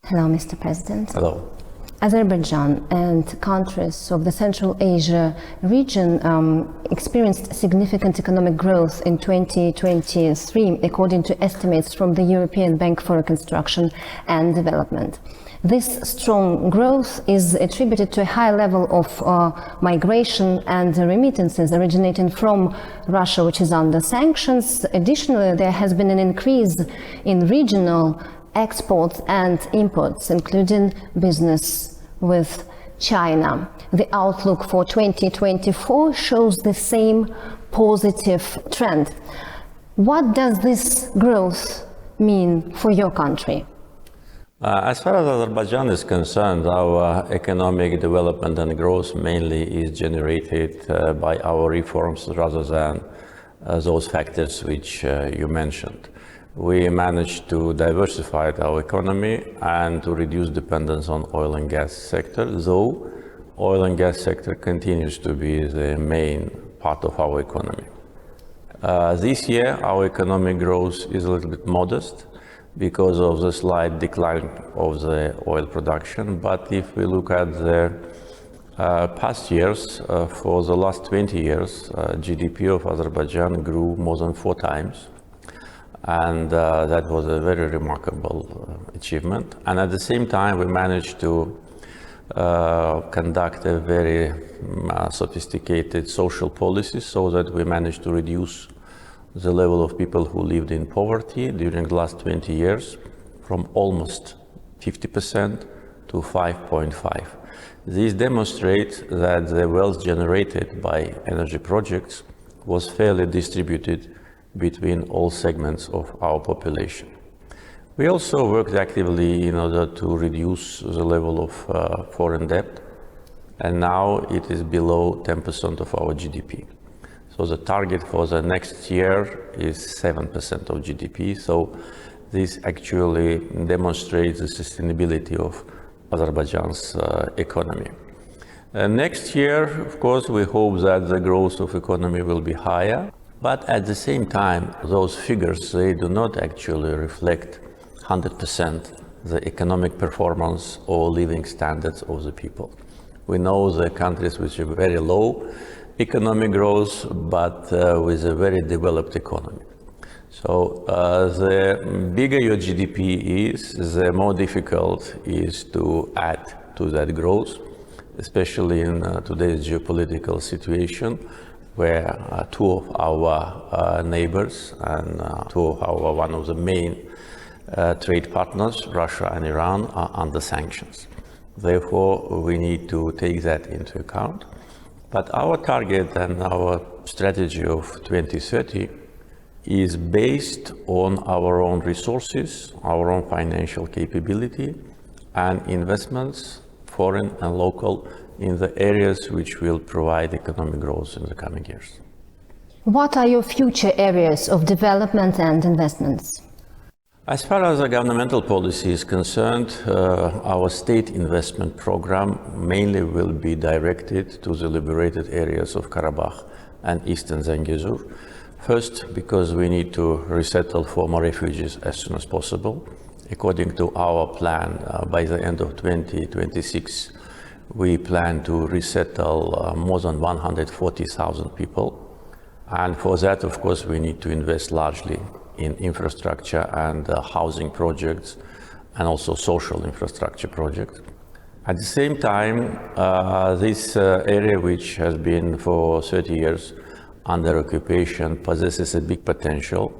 Hello, Mr. President. Hello. Azerbaijan and countries of the Central Asia region experienced significant economic growth in 2023, according to estimates from the European Bank for Reconstruction and Development. This strong growth is attributed to a high level of migration and remittances originating from Russia, which is under sanctions. Additionally, there has been an increase in regional exports and imports, including business with China. The outlook for 2024 shows the same positive trend. What does this growth mean for your country? As far as Azerbaijan is concerned, our economic development and growth mainly is generated by our reforms rather than those factors which you mentioned. We managed to diversify our economy and to reduce dependence on oil and gas sector, though oil and gas sector continues to be the main part of our economy. This year, our economic growth is a little bit modest because of the slight decline of the oil production. But if we look at the past years, for the last 20 years, GDP of Azerbaijan grew more than 4 times. And that was a very remarkable achievement. And at the same time, we managed to conduct a very sophisticated social policy so that we managed to reduce the level of people who lived in poverty during the last 20 years from almost 50% to 5.5%. This demonstrates that the wealth generated by energy projects was fairly distributed between all segments of our population. We also worked actively in order to reduce the level of foreign debt, and now it is below 10% of our GDP. So the target for the next year is 7% of GDP. So this actually demonstrates the sustainability of Azerbaijan's economy. Next year, of course, we hope that the growth of economy will be higher. But at the same time, those figures, they do not actually reflect 100% the economic performance or living standards of the people. We know the countries which have very low economic growth, but with a very developed economy. So the bigger your GDP is, the more difficult it is to add to that growth, especially in today's geopolitical situation, where 2 of our neighbors and one of the main trade partners, Russia and Iran, are under sanctions. Therefore, we need to take that into account. But our target and our strategy of 2030 is based on our own resources, our own financial capability, and investments, foreign and local, in the areas which will provide economic growth in the coming years. What are your future areas of development and investments? As far as the governmental policy is concerned, our state investment program mainly will be directed to the liberated areas of Karabakh and Eastern Zangezur. First, because we need to resettle former refugees as soon as possible. According to our plan, by the end of 2026, we plan to resettle more than 140,000 people. And for that, of course, we need to invest largely in infrastructure and housing projects, and also social infrastructure projects. At the same time, this area, which has been for 30 years under occupation, possesses a big potential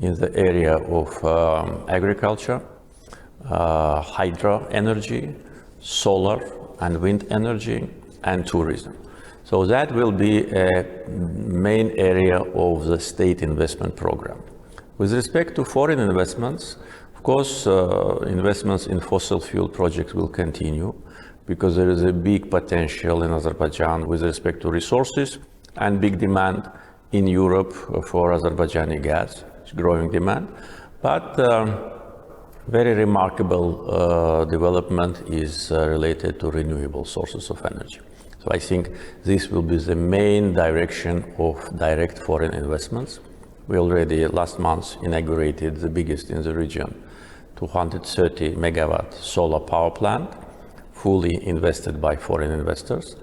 in the area of agriculture, hydro energy, solar and wind energy, and tourism. So that will be a main area of the state investment program. With respect to foreign investments, of course, investments in fossil fuel projects will continue because there is a big potential in Azerbaijan with respect to resources and big demand in Europe for Azerbaijani gas, it's growing demand. But very remarkable development is related to renewable sources of energy. So I think this will be the main direction of direct foreign investments. We already last month inaugurated the biggest in the region, 230 megawatt solar power plant, fully invested by foreign investors,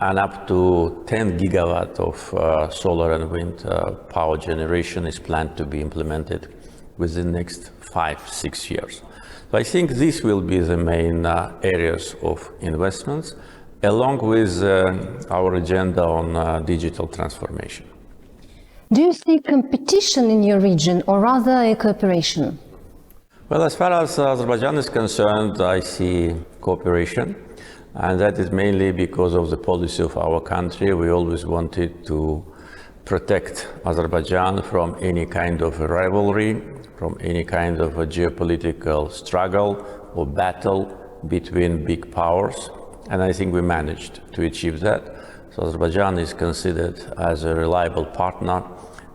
and up to 10 gigawatt of solar and wind power generation is planned to be implemented within the next 5-6 years. So I think this will be the main areas of investments, along with our agenda on digital transformation. Do you see competition in your region or rather a cooperation? Well, as far as Azerbaijan is concerned, I see cooperation, and that is mainly because of the policy of our country. We always wanted to protect Azerbaijan from any kind of a rivalry, from any kind of a geopolitical struggle or battle between big powers, and I think we managed to achieve that. So Azerbaijan is considered as a reliable partner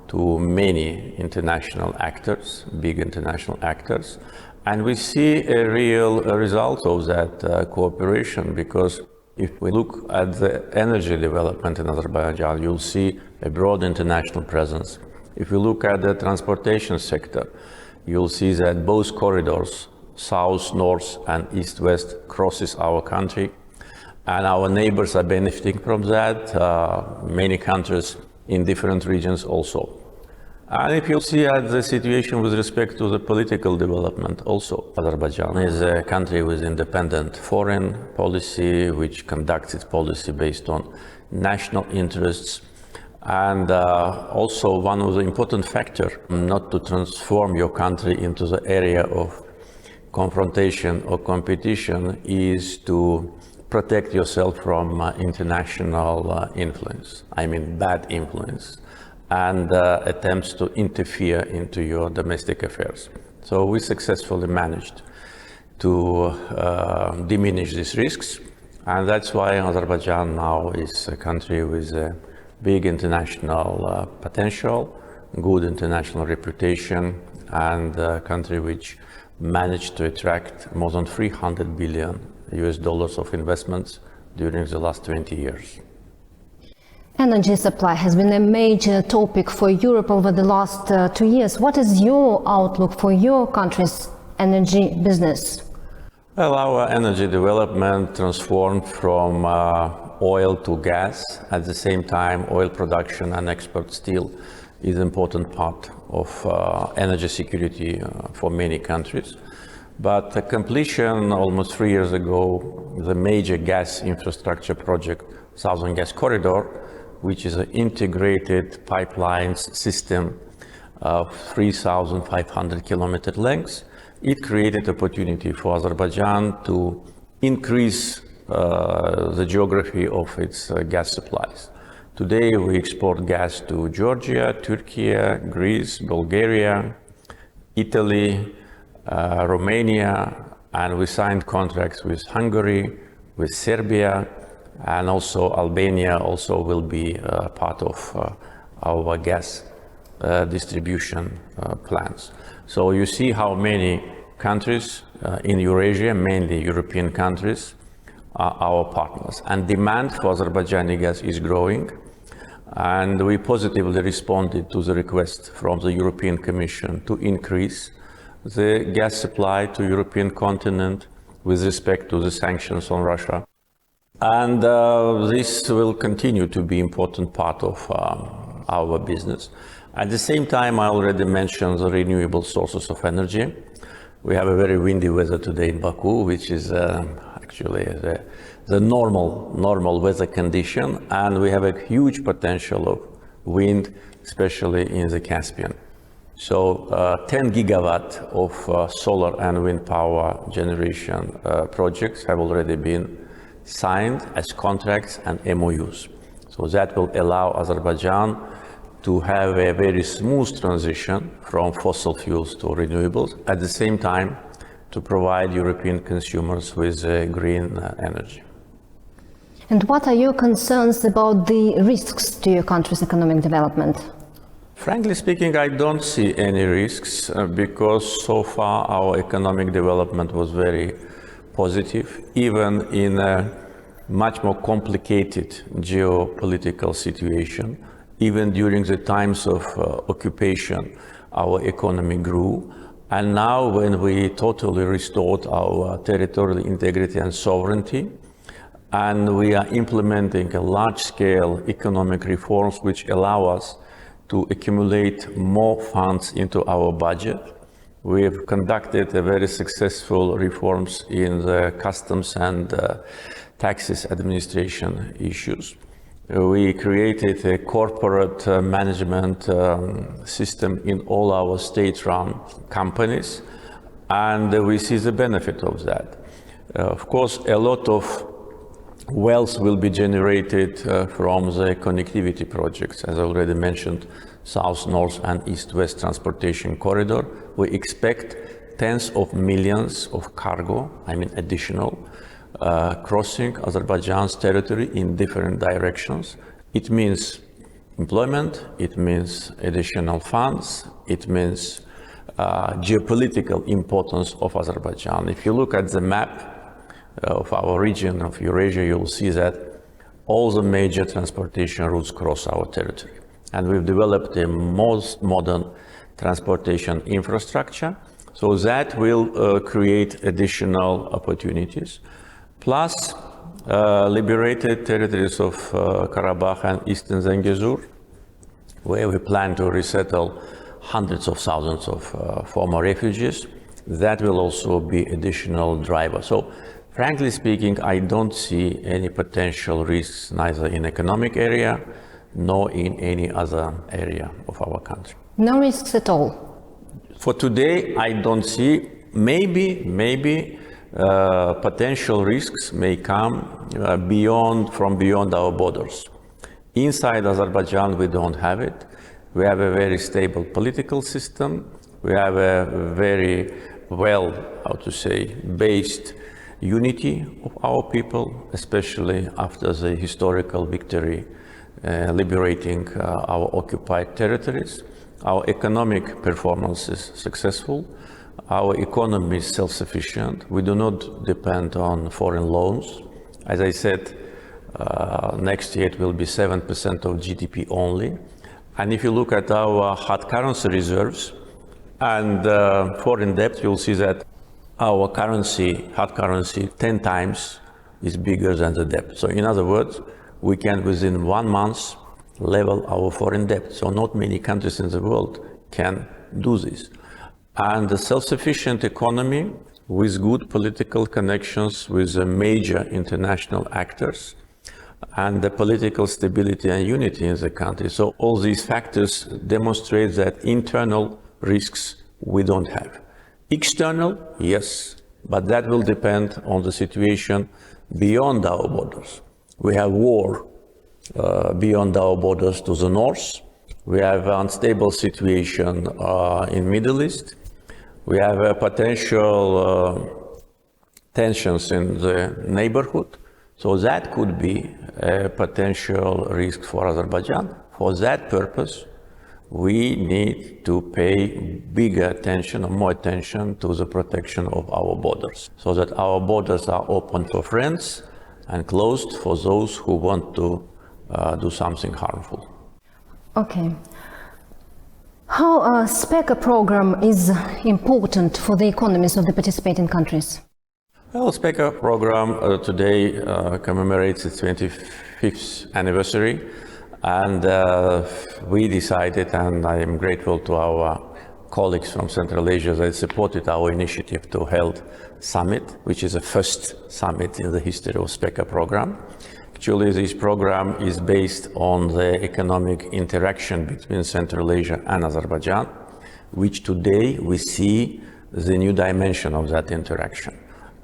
to many international actors, big international actors, and we see a real result of that cooperation, because if we look at the energy development in Azerbaijan, you'll see a broad international presence. If you look at the transportation sector, you'll see that both corridors, south, north, and east-west, crosses our country, and our neighbors are benefiting from that, many countries in different regions also. And if you see at the situation with respect to the political development also, Azerbaijan is a country with independent foreign policy, which conducts its policy based on national interests. And also one of the important factors, not to transform your country into the area of confrontation or competition, is to protect yourself from international influence, I mean bad influence, and attempts to interfere into your domestic affairs. So we successfully managed to diminish these risks, and that's why Azerbaijan now is a country with a big international potential, good international reputation, and a country which managed to attract more than $300 billion of investments during the last 20 years. Energy supply has been a major topic for Europe over the last 2 years. What is your outlook for your country's energy business? Well, our energy development transformed from oil to gas. At the same time, oil production and export still is an important part of energy security for many countries. But the completion almost 3 years ago, the major gas infrastructure project, Southern Gas Corridor, which is an integrated pipelines system of 3,500 kilometer length, it created opportunity for Azerbaijan to increase the geography of its gas supplies. Today we export gas to Georgia, Turkey, Greece, Bulgaria, Italy, Romania, and we signed contracts with Hungary, with Serbia, and also Albania also will be part of our gas distribution plans. So you see how many countries in Eurasia, mainly European countries, are our partners. And demand for Azerbaijani gas is growing. And we positively responded to the request from the European Commission to increase the gas supply to European continent with respect to the sanctions on Russia. And this will continue to be an important part of our business. At the same time, I already mentioned the renewable sources of energy. We have a very windy weather today in Baku, which is actually the normal weather condition, and we have a huge potential of wind, especially in the Caspian. So 10 gigawatt of solar and wind power generation projects have already been signed as contracts and MOUs. So that will allow Azerbaijan to have a very smooth transition from fossil fuels to renewables, at the same time to provide European consumers with green energy. And what are your concerns about the risks to your country's economic development? Frankly speaking, I don't see any risks because so far our economic development was very positive, even in a much more complicated geopolitical situation. Even during the times of occupation, our economy grew, And now when we totally restored our territorial integrity and sovereignty, and we are implementing a large-scale economic reforms which allow us to accumulate more funds into our budget. We have conducted a very successful reforms in the customs and taxes administration issues. We created a corporate management system in all our state-run companies, and we see the benefit of that. Of course, a lot of wealth will be generated from the connectivity projects, as I already mentioned, South-North and East-West transportation corridor. We expect tens of millions of cargo, additional, crossing Azerbaijan's territory in different directions. It means employment, it means additional funds, it means geopolitical importance of Azerbaijan. If you look at the map of our region of Eurasia, you'll see that all the major transportation routes cross our territory. And we've developed the most modern transportation infrastructure, so that will create additional opportunities. Plus, liberated territories of Karabakh and Eastern Zangezur, where we plan to resettle hundreds of thousands of former refugees. That will also be additional driver. So, frankly speaking, I don't see any potential risks neither in economic area nor in any other area of our country. No risks at all? For today, I don't see. Maybe potential risks may come from beyond our borders. Inside Azerbaijan, we don't have it. We have a very stable political system. We have a very based unity of our people, especially after the historical victory liberating our occupied territories. Our economic performance is successful. Our economy is self-sufficient. We do not depend on foreign loans. As I said, next year it will be 7% of GDP only. And if you look at our hard currency reserves and foreign debt, you'll see that our hard currency, 10 times is bigger than the debt. So in other words, we can within 1 month level our foreign debt. So not many countries in the world can do this. And the self-sufficient economy with good political connections with the major international actors and the political stability and unity in the country. So all these factors demonstrate that internal risks we don't have. External, yes, but that will depend on the situation beyond our borders. We have war beyond our borders to the north. We have an unstable situation in Middle East. We have potential tensions in the neighborhood. So that could be a potential risk for Azerbaijan. For that purpose, we need to pay bigger attention or more attention to the protection of our borders, so that our borders are open for friends and closed for those who want to do something harmful. Okay. How a SPECA program is important for the economies of the participating countries? Well, SPECA program today commemorates its 25th anniversary, and we decided, and I am grateful to our colleagues from Central Asia that supported our initiative to hold summit, which is the first summit in the history of SPECA program. Actually, this program is based on the economic interaction between Central Asia and Azerbaijan, which today we see the new dimension of that interaction.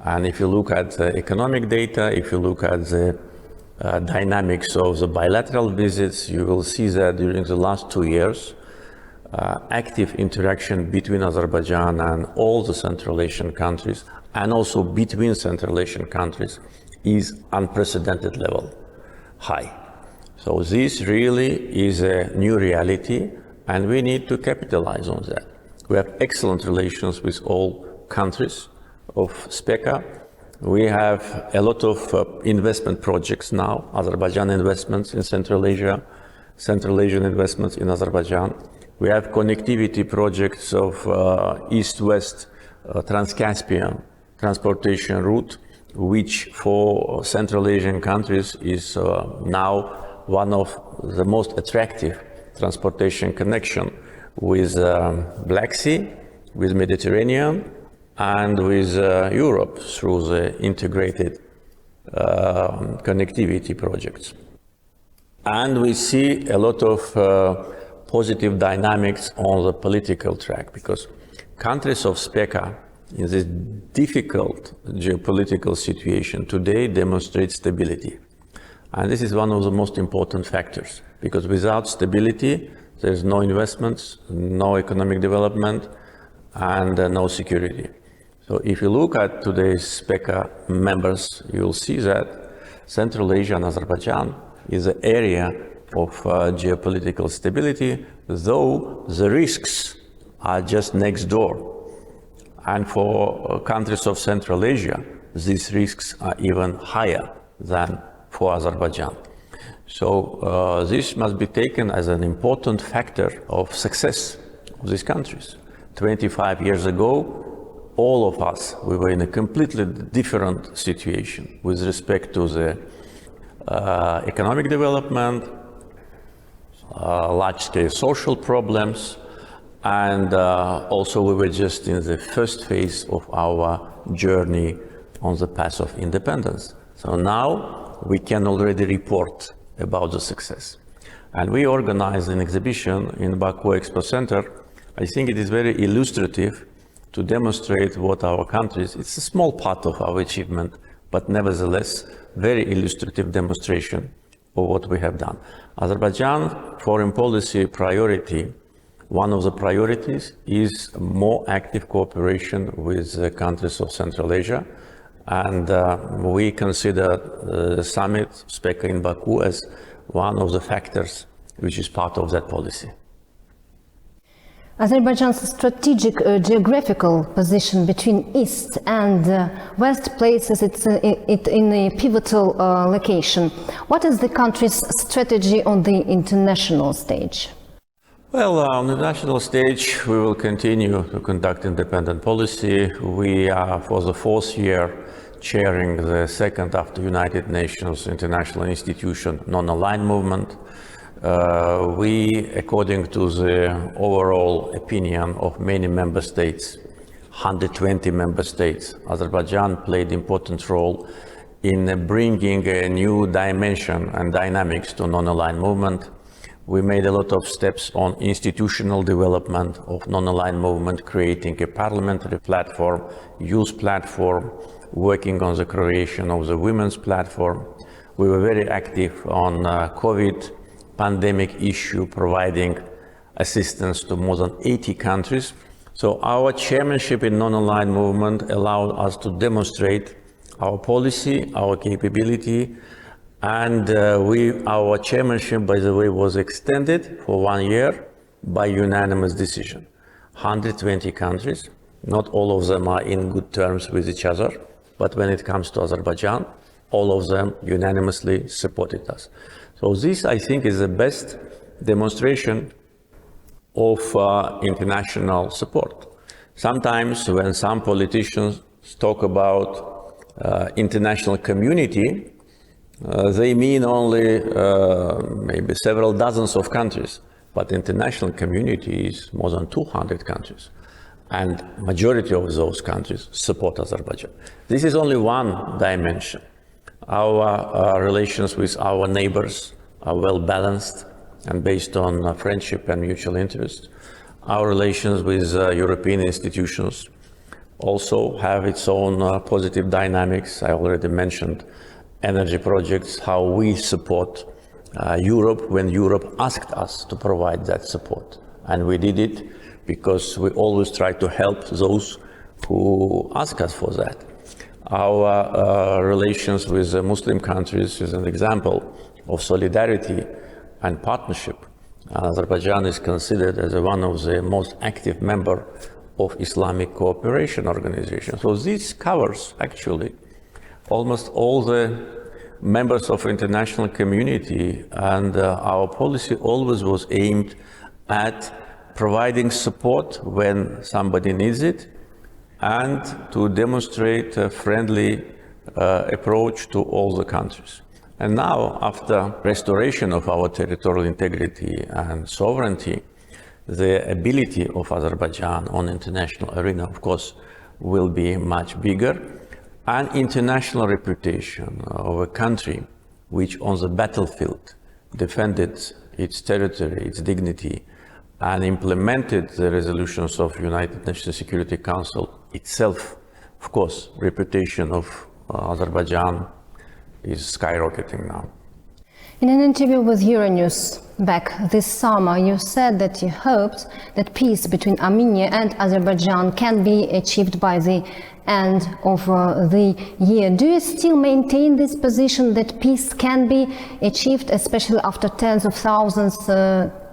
And if you look at the economic data, if you look at the dynamics of the bilateral visits, you will see that during the last 2 years, active interaction between Azerbaijan and all the Central Asian countries, and also between Central Asian countries, is unprecedented level, high. So this really is a new reality, and we need to capitalize on that. We have excellent relations with all countries of SPECA. We have a lot of investment projects now, Azerbaijan investments in Central Asia, Central Asian investments in Azerbaijan. We have connectivity projects of East-West Trans-Caspian transportation route, which for Central Asian countries is now one of the most attractive transportation connection with Black Sea, with Mediterranean, and with Europe through the integrated connectivity projects. And we see a lot of positive dynamics on the political track, because countries of SPECA in this difficult geopolitical situation today demonstrate stability. And this is one of the most important factors, because without stability, there's no investments, no economic development, and no security. So if you look at today's SPECA members, you'll see that Central Asia and Azerbaijan is an area of geopolitical stability, though the risks are just next door. And for countries of Central Asia, these risks are even higher than for Azerbaijan. So this must be taken as an important factor of success of these countries. 25 years ago, all of us, we were in a completely different situation with respect to the economic development, large-scale social problems, and also we were just in the first phase of our journey on the path of independence. So now we can already report about the success. And we organized an exhibition in Baku Expo Center. I think it is very illustrative to demonstrate what our countries, it's a small part of our achievement, but nevertheless, very illustrative demonstration of what we have done. Azerbaijan foreign policy priority, one of the priorities is more active cooperation with the countries of Central Asia. And we consider the summit, SPECA in Baku, as one of the factors which is part of that policy. Azerbaijan's strategic geographical position between East and West places it in a pivotal location. What is the country's strategy on the international stage? Well, on the national stage, we will continue to conduct independent policy. We are, for the fourth year, chairing the second after United Nations International Institution non-aligned movement. We, according to the overall opinion of many member states, 120 member states, Azerbaijan played an important role in bringing a new dimension and dynamics to non-aligned movement. We made a lot of steps on institutional development of non-aligned movement, creating a parliamentary platform, youth platform, working on the creation of the women's platform. We were very active on COVID pandemic issue, providing assistance to more than 80 countries. So our chairmanship in non-aligned movement allowed us to demonstrate our policy, our capability, and our chairmanship, by the way, was extended for 1 year by unanimous decision. 120 countries, not all of them are in good terms with each other, but when it comes to Azerbaijan, all of them unanimously supported us. So this, I think, is the best demonstration of international support. Sometimes when some politicians talk about international community, they mean only maybe several dozens of countries, but international community is more than 200 countries. And majority of those countries support Azerbaijan. This is only one dimension. Our relations with our neighbors are well balanced and based on friendship and mutual interest. Our relations with European institutions also have its own positive dynamics. I already mentioned energy projects, how we support Europe when Europe asked us to provide that support. And we did it because we always try to help those who ask us for that. Our relations with Muslim countries is an example of solidarity and partnership. Azerbaijan is considered as one of the most active members of Islamic Cooperation Organization. So this covers actually almost all the members of international community, and our policy always was aimed at providing support when somebody needs it, and to demonstrate a friendly approach to all the countries. And now, after restoration of our territorial integrity and sovereignty, the ability of Azerbaijan on international arena, of course, will be much bigger. And international reputation of a country which on the battlefield defended its territory, its dignity, and implemented the resolutions of United Nations Security Council itself, of course, reputation of Azerbaijan is skyrocketing now. In an interview with Euronews back this summer, you said that you hoped that peace between Armenia and Azerbaijan can be achieved by the end of the year. Do you still maintain this position that peace can be achieved, especially after tens of thousands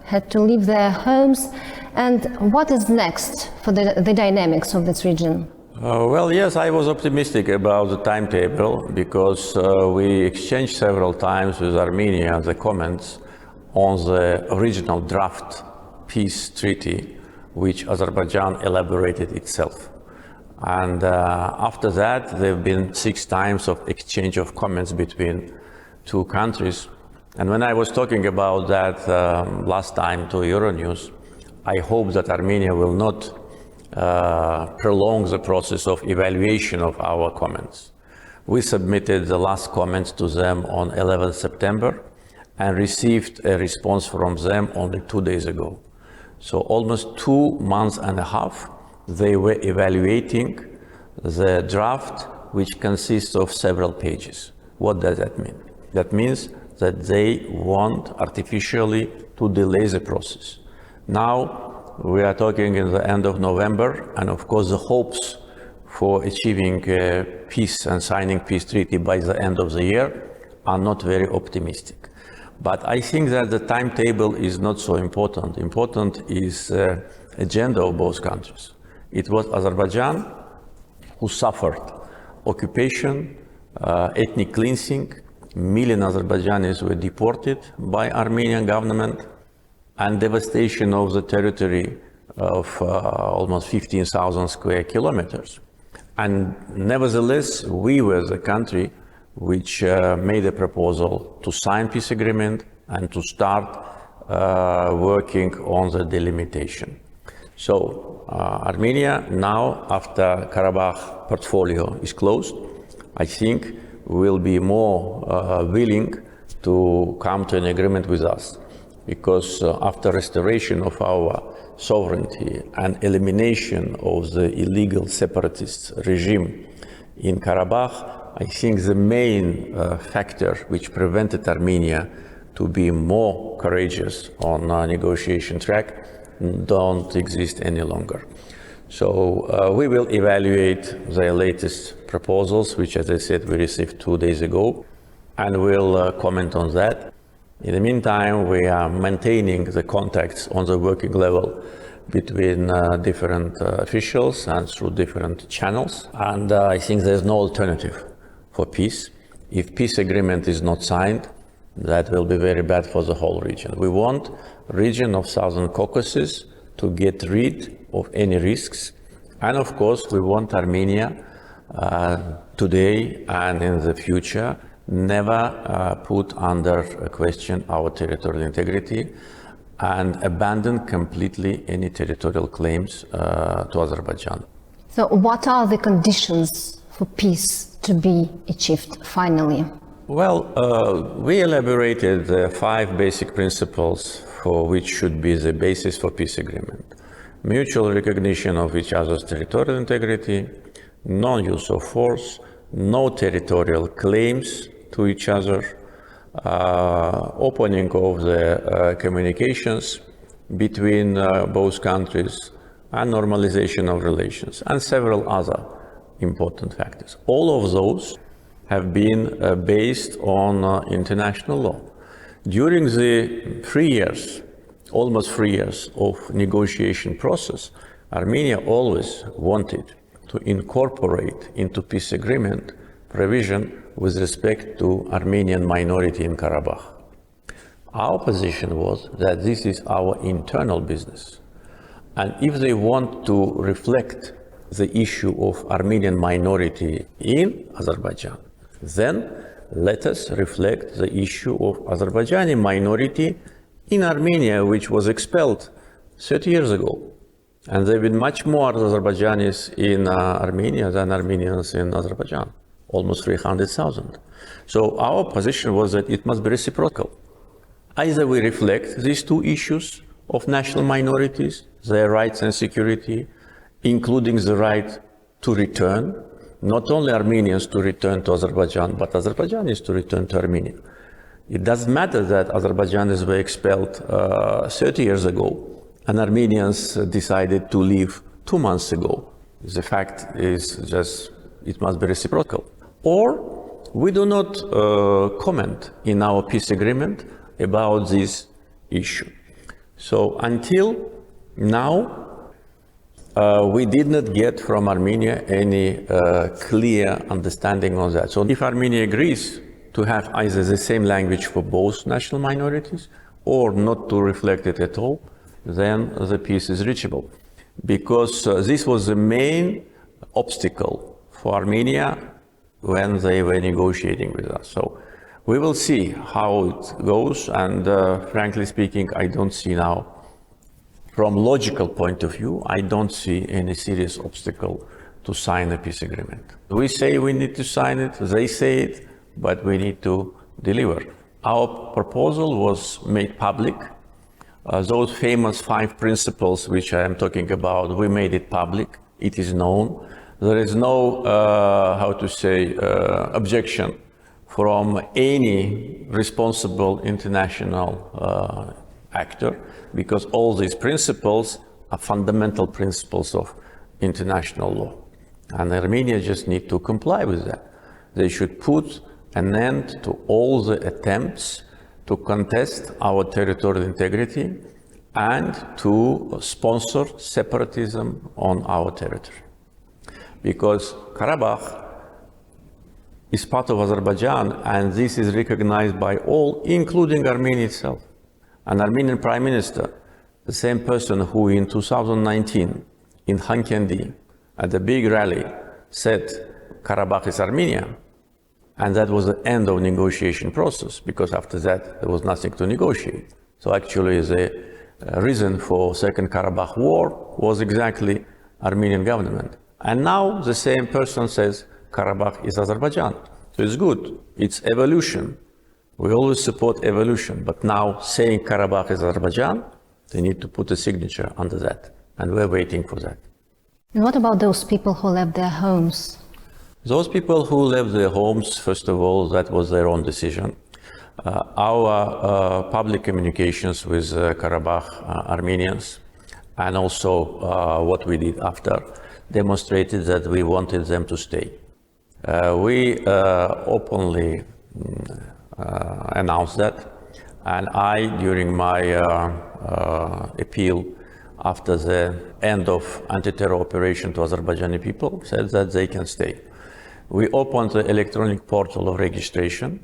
had to leave their homes? And what is next for the dynamics of this region? Well, yes, I was optimistic about the timetable because we exchanged several times with Armenia the comments on the original draft peace treaty which Azerbaijan elaborated itself. And after that, there have been 6 times of exchange of comments between two countries. And when I was talking about that last time to Euronews, I hope that Armenia will not prolong the process of evaluation of our comments. We submitted the last comments to them on 11 September and received a response from them only 2 days ago. So almost 2 months and a half, they were evaluating the draft, which consists of several pages. What does that mean? That means that they want artificially to delay the process. Now, we are talking in the end of November, and of course the hopes for achieving peace and signing peace treaty by the end of the year are not very optimistic. But I think that the timetable is not so important. Important is the agenda of both countries. It was Azerbaijan who suffered occupation, ethnic cleansing. Million Azerbaijanis were deported by Armenian government, and devastation of the territory of almost 15,000 square kilometers. And nevertheless, we were the country which made a proposal to sign peace agreement and to start working on the delimitation. So Armenia now, after Karabakh portfolio is closed, I think will be more willing to come to an agreement with us. Because after restoration of our sovereignty and elimination of the illegal separatist regime in Karabakh, I think the main factor which prevented Armenia to be more courageous on a negotiation track don't exist any longer. So we will evaluate the latest proposals, which, as I said, we received 2 days ago, and we'll comment on that. In the meantime, we are maintaining the contacts on the working level between different officials and through different channels. And I think there's no alternative for peace. If peace agreement is not signed, that will be very bad for the whole region. We want region of Southern Caucasus to get rid of any risks. And of course, we want Armenia today and in the future never put under question our territorial integrity and abandon completely any territorial claims to Azerbaijan. So what are the conditions for peace to be achieved finally? Well, we elaborated 5 basic principles for which should be the basis for peace agreement. Mutual recognition of each other's territorial integrity, non-use of force, no territorial claims to each other, opening of the communications between both countries, and normalization of relations, and several other important factors. All of those have been based on international law. During the 3 years, almost 3 years of negotiation process, Armenia always wanted to incorporate into peace agreement provision with respect to Armenian minority in Karabakh. Our position was that this is our internal business. And if they want to reflect the issue of Armenian minority in Azerbaijan, then let us reflect the issue of Azerbaijani minority in Armenia, which was expelled 30 years ago. And there have been much more Azerbaijanis in Armenia than Armenians in Azerbaijan, almost 300,000. So our position was that it must be reciprocal. Either we reflect these two issues of national minorities, their rights and security, including the right to return, not only Armenians to return to Azerbaijan, but Azerbaijanis to return to Armenia. It doesn't matter that Azerbaijanis were expelled 30 years ago and Armenians decided to leave 2 months ago. The fact is just, it must be reciprocal. Or we do not comment in our peace agreement about this issue. So until now, we did not get from Armenia any clear understanding on that. So if Armenia agrees to have either the same language for both national minorities or not to reflect it at all, then the peace is reachable. Because this was the main obstacle for Armenia when they were negotiating with us. So we will see how it goes, and frankly speaking, I don't see now, from logical point of view, I don't see any serious obstacle to sign a peace agreement. We say we need to sign it, they say it, but we need to deliver. Our proposal was made public. Those famous 5 principles which I am talking about, we made it public. It is known. There is no, objection from any responsible international actor, because all these principles are fundamental principles of international law. And Armenia just need to comply with that. They should put an end to all the attempts to contest our territorial integrity and to sponsor separatism on our territory. Because Karabakh is part of Azerbaijan, and this is recognized by all, including Armenia itself. An Armenian Prime Minister, the same person who in 2019 in Hankendi at the big rally said Karabakh is Armenia, and that was the end of negotiation process, because after that there was nothing to negotiate. So actually the reason for Second Karabakh War was exactly Armenian government. And now the same person says Karabakh is Azerbaijan. So it's good, it's evolution. We always support evolution, but now saying Karabakh is Azerbaijan, they need to put a signature under that, and we're waiting for that. And what about those people who left their homes? Those people who left their homes, first of all, that was their own decision. Our public communications with Karabakh Armenians, and also what we did after, demonstrated that we wanted them to stay. We openly announced that, and I, during my appeal after the end of anti-terror operation to Azerbaijani people, said that they can stay. We opened the electronic portal of registration.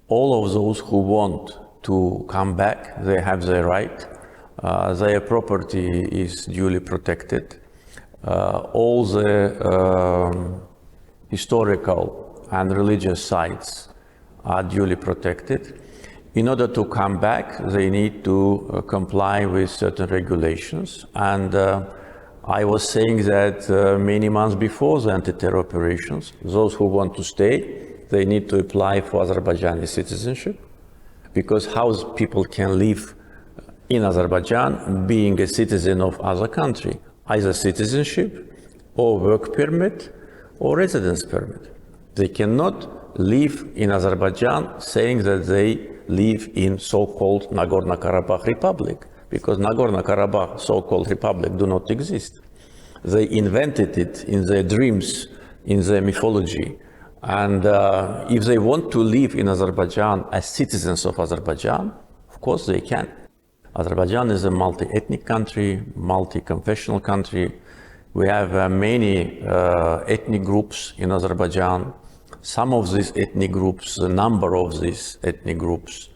All of those who want to come back, they have their right. Their property is duly protected. All the historical and religious sites are duly protected. In order to come back, they need to comply with certain regulations. And I was saying that many months before the anti-terror operations, those who want to stay, they need to apply for Azerbaijani citizenship, because how people can live in Azerbaijan being a citizen of other country, either citizenship or work permit or residence permit. They cannot live in Azerbaijan saying that they live in so-called Nagorno-Karabakh Republic, because Nagorno-Karabakh so-called republic do not exist. They invented it in their dreams, in their mythology. And if they want to live in Azerbaijan as citizens of Azerbaijan, of course they can. Azerbaijan is a multi-ethnic country, multi-confessional country. We have many ethnic groups in Azerbaijan. Some of these ethnic groups, the number of these ethnic groups,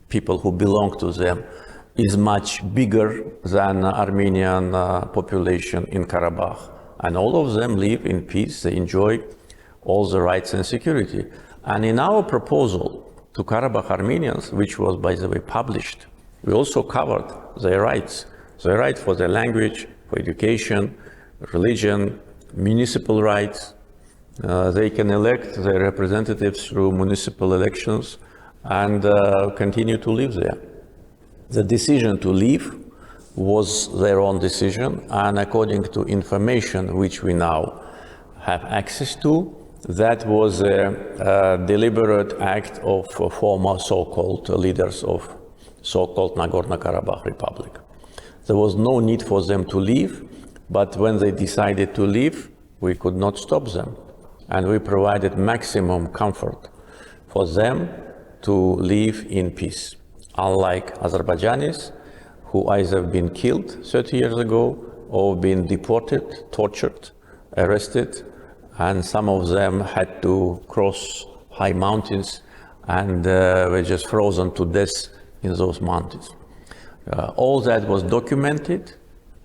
people who belong to them, is much bigger than Armenian population in Karabakh. And all of them live in peace, they enjoy all the rights and security. And in our proposal to Karabakh Armenians, which was, by the way, published, we also covered their rights for their language, for education, religion, municipal rights. They can elect their representatives through municipal elections and continue to live there. The decision to leave was their own decision, and according to information which we now have access to, that was a deliberate act of former so-called leaders of so-called Nagorno-Karabakh Republic. There was no need for them to leave, but when they decided to leave, we could not stop them. And we provided maximum comfort for them to live in peace. Unlike Azerbaijanis, who either been killed 30 years ago or been deported, tortured, arrested, and some of them had to cross high mountains and were just frozen to death in those mountains. All that was documented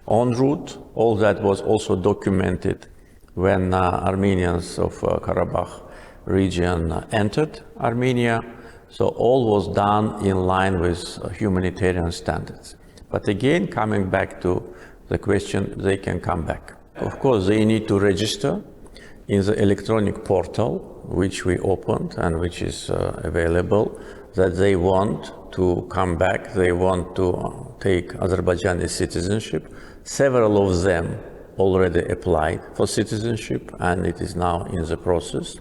en route. All that was also documented when Armenians of Karabakh region entered Armenia. So all was done in line with humanitarian standards. But again, coming back to the question, they can come back. Of course, they need to register in the electronic portal, which we opened and which is available, that they want to come back, they want to take Azerbaijani citizenship. Several of them already applied for citizenship, and it is now in the process.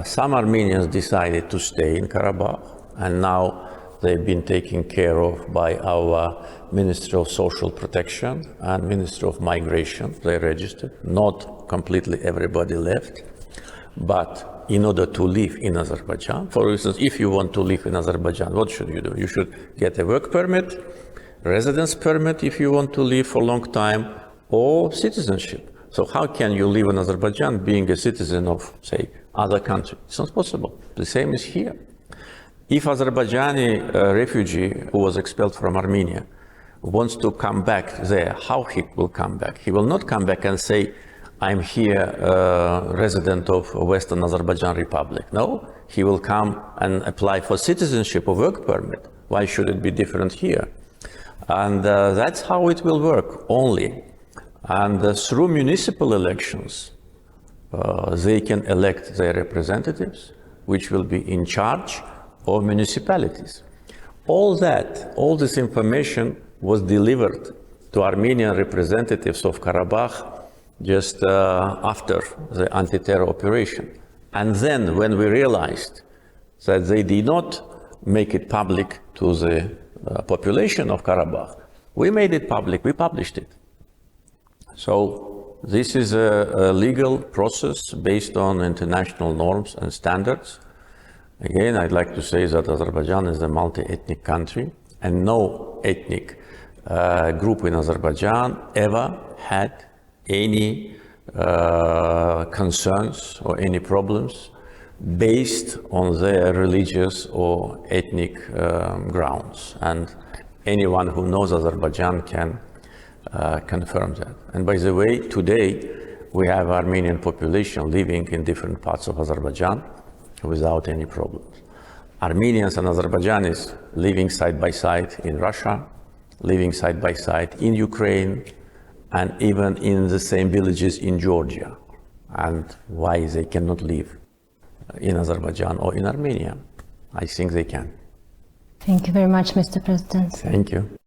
Some Armenians decided to stay in Karabakh, and now they've been taken care of by our Ministry of Social Protection and Ministry of Migration. They registered. Not completely everybody left, but in order to live in Azerbaijan, for instance, if you want to live in Azerbaijan, what should you do? You should get a work permit, residence permit if you want to live for a long time, or citizenship. So how can you live in Azerbaijan being a citizen of, say, other country? It's not possible. The same is here. If Azerbaijani refugee who was expelled from Armenia wants to come back there, how he will come back? He will not come back and say, I'm here, resident of Western Azerbaijan Republic. No, he will come and apply for citizenship or work permit. Why should it be different here? And that's how it will work only. And through municipal elections, they can elect their representatives, which will be in charge of municipalities. All this information was delivered to Armenian representatives of Karabakh just after the anti-terror operation. And then when we realized that they did not make it public to the population of Karabakh, we made it public, we published it. So this is a legal process based on international norms and standards. Again, I'd like to say that Azerbaijan is a multi-ethnic country, and no ethnic group in Azerbaijan ever had any concerns or any problems based on their religious or ethnic grounds. And anyone who knows Azerbaijan can confirm that. And by the way, today we have Armenian population living in different parts of Azerbaijan without any problems. Armenians and Azerbaijanis living side by side in Russia, living side by side in Ukraine, and even in the same villages in Georgia. And why they cannot live in Azerbaijan or in Armenia? I think they can. Thank you very much, Mr. President. Thank you.